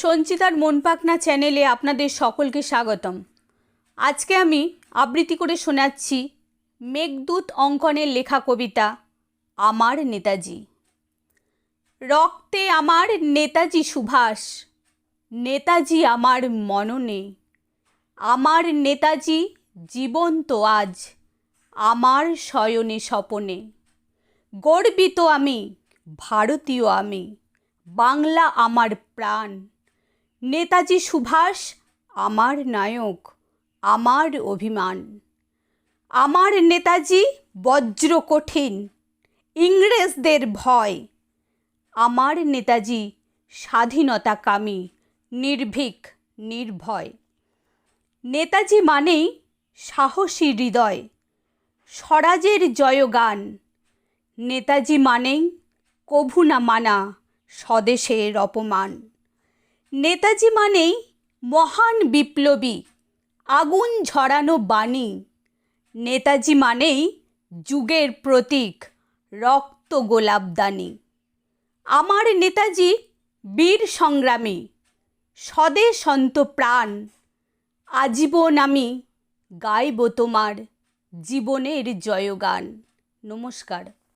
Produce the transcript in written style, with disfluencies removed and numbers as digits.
সঞ্চিতার মন পাখনা চ্যানেলে আপনাদের সকলকে স্বাগতম। আজকে আমি আবৃত্তি করে শোনাচ্ছি মেঘদূত অঙ্কনের লেখা কবিতা আমার নেতাজি। রক্তে আমার নেতাজি সুভাষ, নেতাজি আমার মননে। আমার নেতাজি জীবন্ত আজ আমার শয়নে স্বপনে। গর্বিত আমি, ভারতীয় আমি, বাংলা আমার প্রাণ। নেতাজি সুভাষ আমার নায়ক, আমার অভিমান। আমার নেতাজি বজ্র কঠিন, ইংরেজদের ভয়। আমার নেতাজি স্বাধীনতাকামী, নির্ভীক নির্ভয়। নেতাজি মানেই সাহসী হৃদয়, স্বরাজের জয়গান। নেতাজি মানেই কভু না মানা স্বদেশের অপমান। নেতাজি মানেই মহান বিপ্লবী, আগুন ঝরানো বাণী। নেতাজি মানেই যুগের প্রতীক, রক্ত গোলাপদানি। আমার নেতাজি বীর সংগ্রামী, স্বদেশ অন্তপ্রাণ। আজীবন আমি গাইব তোমার জীবনের জয়গান। নমস্কার।